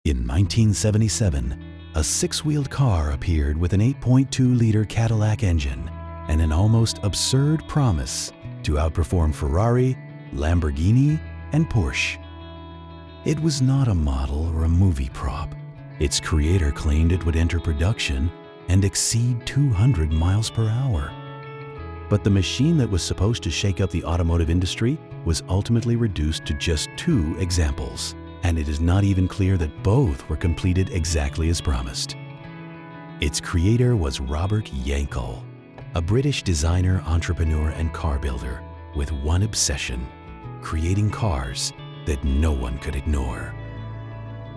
In 1977, a six-wheeled car appeared with an 8.2-liter Cadillac engine and an almost absurd promise to outperform Ferrari, Lamborghini, and Porsche. It was not a model or a movie prop. Its creator claimed it would enter production and exceed 200 miles per hour. But the machine that was supposed to shake up the automotive industry was ultimately reduced to just 2 examples, and it is not even clear that both were completed exactly as promised. Its creator was Robert Jankel, a British designer, entrepreneur, and car builder with one obsession: creating cars that no one could ignore.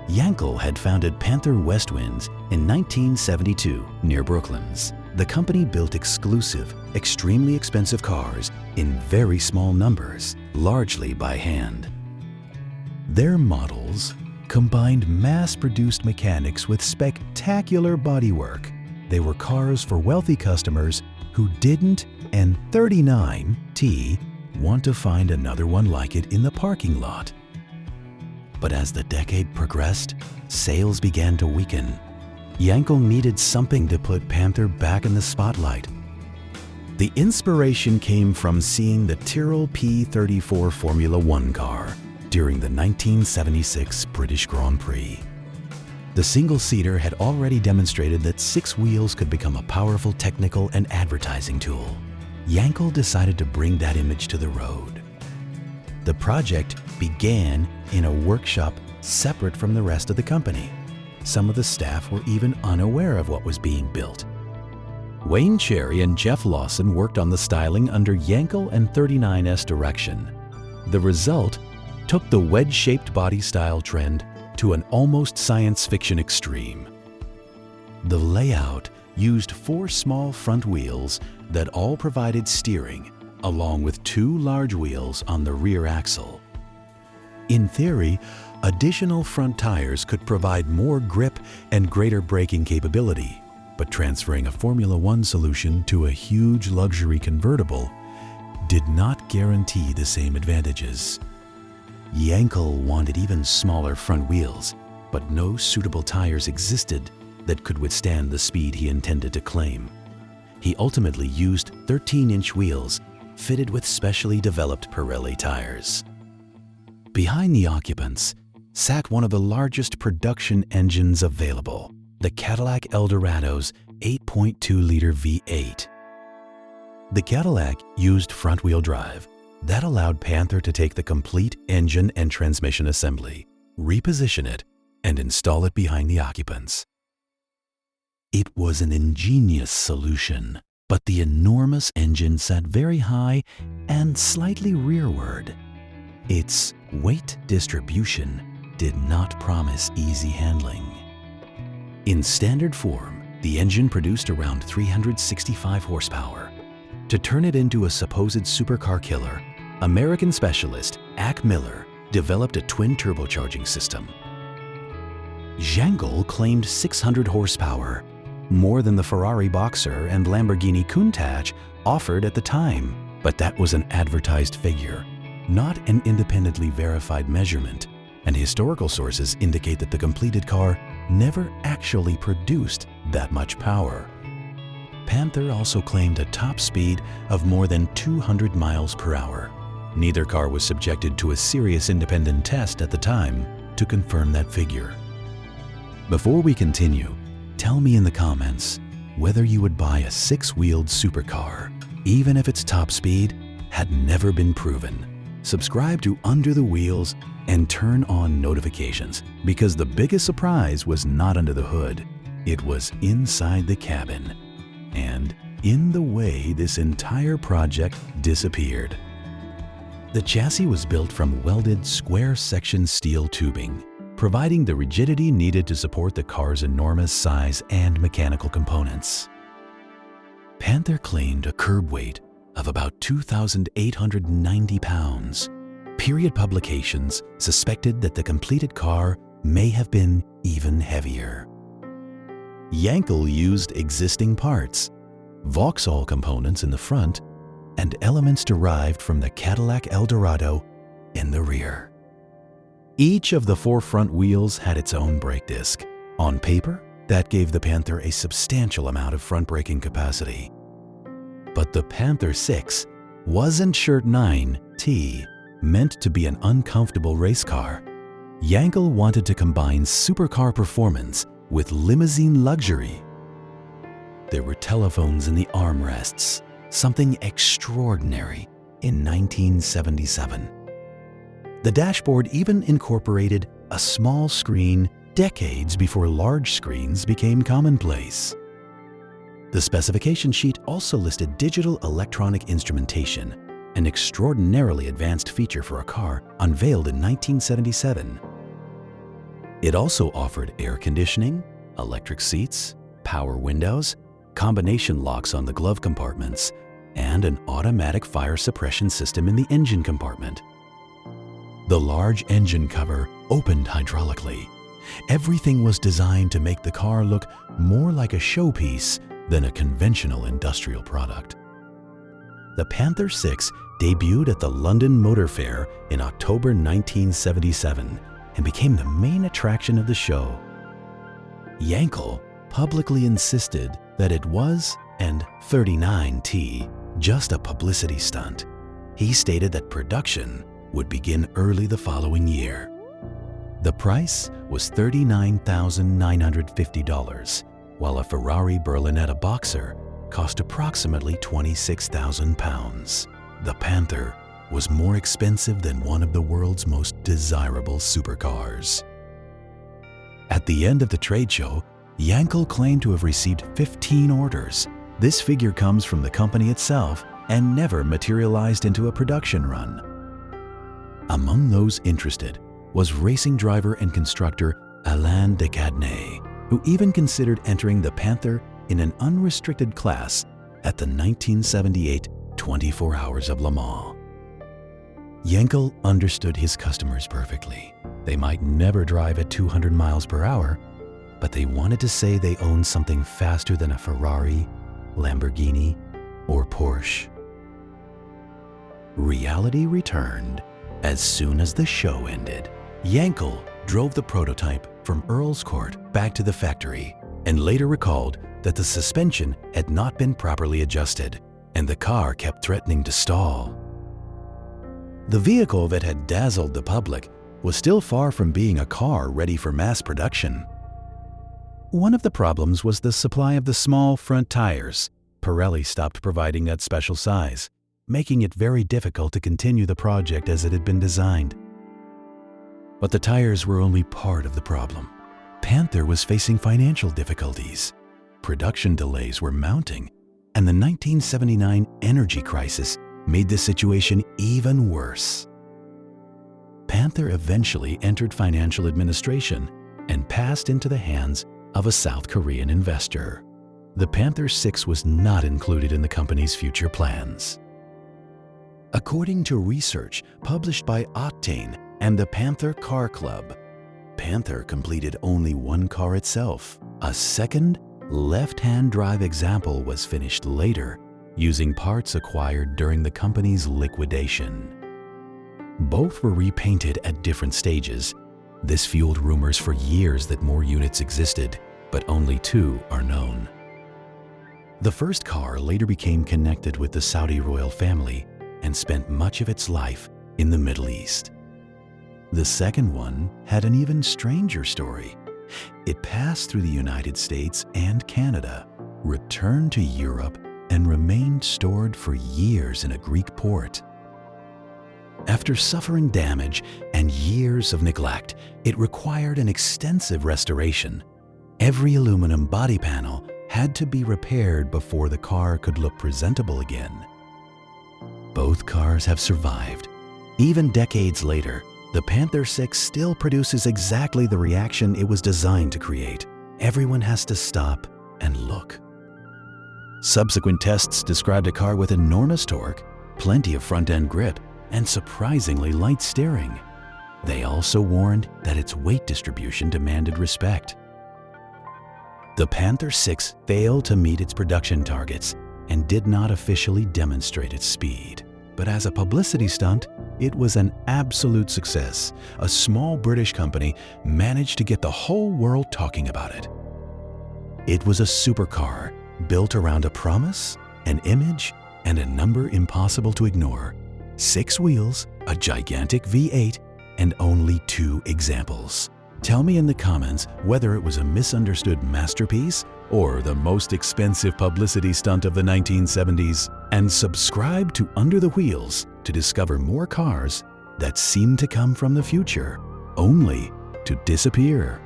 Jankel had founded Panther Westwinds in 1972 near Brooklands. The company built exclusive, extremely expensive cars in very small numbers, largely by hand. Their models combined mass-produced mechanics with spectacular bodywork. They were cars for wealthy customers who didn't, and 39T, want to find another one like it in the parking lot. But as the decade progressed, sales began to weaken. Jankel needed something to put Panther back in the spotlight. The inspiration came from seeing the Tyrrell P34 Formula One car during the 1976 British Grand Prix. The single-seater had already demonstrated that 6 wheels could become a powerful technical and advertising tool. Jankel decided to bring that image to the road. The project began in a workshop separate from the rest of the company. Some of the staff were even unaware of what was being built. Wayne Cherry and Jeff Lawson worked on the styling under Jankel and 39's direction. The result took the wedge-shaped body style trend to an almost science fiction extreme. The layout used 4 small front wheels that all provided steering, along with 2 large wheels on the rear axle. In theory, additional front tires could provide more grip and greater braking capability, but transferring a Formula One solution to a huge luxury convertible did not guarantee the same advantages. Jankel wanted even smaller front wheels, but no suitable tires existed that could withstand the speed he intended to claim. He ultimately used 13-inch wheels fitted with specially developed Pirelli tires. Behind the occupants sat one of the largest production engines available, the Cadillac Eldorado's 8.2-liter V8. The Cadillac used front-wheel drive. That allowed Panther to take the complete engine and transmission assembly, reposition it, and install it behind the occupants. It was an ingenious solution, but the enormous engine sat very high and slightly rearward. Its weight distribution did not promise easy handling. In standard form, the engine produced around 365 horsepower. To turn it into a supposed supercar killer, American specialist Ack Miller developed a twin turbocharging system. Jankel claimed 600 horsepower, more than the Ferrari Boxer and Lamborghini Countach offered at the time, but that was an advertised figure, not an independently verified measurement, and historical sources indicate that the completed car never actually produced that much power. Panther also claimed a top speed of more than 200 miles per hour. Neither car was subjected to a serious independent test at the time to confirm that figure. Before we continue, tell me in the comments whether you would buy a 6-wheeled supercar, even if its top speed had never been proven. Subscribe to Under the Wheels and turn on notifications, because the biggest surprise was not under the hood. It was inside the cabin, and in the way this entire project disappeared. The chassis was built from welded square-section steel tubing, providing the rigidity needed to support the car's enormous size and mechanical components. Panther claimed a curb weight of about 2,890 pounds. Period publications suspected that the completed car may have been even heavier. Jankel used existing parts, Vauxhall components in the front, and elements derived from the Cadillac Eldorado in the rear. Each of the 4 front wheels had its own brake disc. On paper, that gave the Panther a substantial amount of front braking capacity. But the Panther 6 wasn't Shirt 9T meant to be an uncomfortable race car. Jankel wanted to combine supercar performance with limousine luxury. There were telephones in the armrests, something extraordinary in 1977. The dashboard even incorporated a small screen decades before large screens became commonplace. The specification sheet also listed digital electronic instrumentation, an extraordinarily advanced feature for a car unveiled in 1977. It also offered air conditioning, electric seats, power windows, combination locks on the glove compartments, and an automatic fire suppression system in the engine compartment. The large engine cover opened hydraulically. Everything was designed to make the car look more like a showpiece than a conventional industrial product. The Panther 6 debuted at the London Motorfair in October 1977 and became the main attraction of the show. Jankel publicly insisted that it was, and 39T, just a publicity stunt. He stated that production would begin early the following year. The price was $39,950, while a Ferrari Berlinetta Boxer cost approximately £26,000. The Panther was more expensive than one of the world's most desirable supercars. At the end of the trade show, Jankel claimed to have received 15 orders. This figure comes from the company itself and never materialized into a production run. Among those interested was racing driver and constructor Alain de Cadenet, who even considered entering the Panther in an unrestricted class at the 1978 24 Hours of Le Mans. Jankel understood his customers perfectly. They might never drive at 200 miles per hour, but they wanted to say they owned something faster than a Ferrari, Lamborghini, or Porsche. Reality returned as soon as the show ended. Jankel drove the prototype from Earl's Court back to the factory and later recalled that the suspension had not been properly adjusted and the car kept threatening to stall. The vehicle that had dazzled the public was still far from being a car ready for mass production. One of the problems was the supply of the small front tires. Pirelli stopped providing that special size, making it very difficult to continue the project as it had been designed. But the tires were only part of the problem. Panther was facing financial difficulties. Production delays were mounting, and the 1979 energy crisis made the situation even worse. Panther eventually entered financial administration and passed into the hands of a South Korean investor. The Panther 6 was not included in the company's future plans. According to research published by Octane and the Panther Car Club, Panther completed only one car itself. A second, left-hand drive example was finished later, using parts acquired during the company's liquidation. Both were repainted at different stages. This fueled rumors for years that more units existed, but only 2 are known. The first car later became connected with the Saudi royal family and spent much of its life in the Middle East. The second one had an even stranger story. It passed through the United States and Canada, returned to Europe, and remained stored for years in a Greek port. After suffering damage and years of neglect, it required an extensive restoration. Every aluminum body panel had to be repaired before the car could look presentable again. Both cars have survived. Even decades later, the Panther 6 still produces exactly the reaction it was designed to create. Everyone has to stop and look. Subsequent tests described a car with enormous torque, plenty of front-end grip, and surprisingly light steering. They also warned that its weight distribution demanded respect. The Panther 6 failed to meet its production targets and did not officially demonstrate its speed. But as a publicity stunt, It was an absolute success. A small British company managed to get the whole world talking about it. It was a supercar built around a promise, an image, and a number impossible to ignore. 6 wheels, a gigantic V8, and only 2 examples. Tell me in the comments whether it was a misunderstood masterpiece or the most expensive publicity stunt of the 1970s. And subscribe to Under the Wheels to discover more cars that seem to come from the future, only to disappear.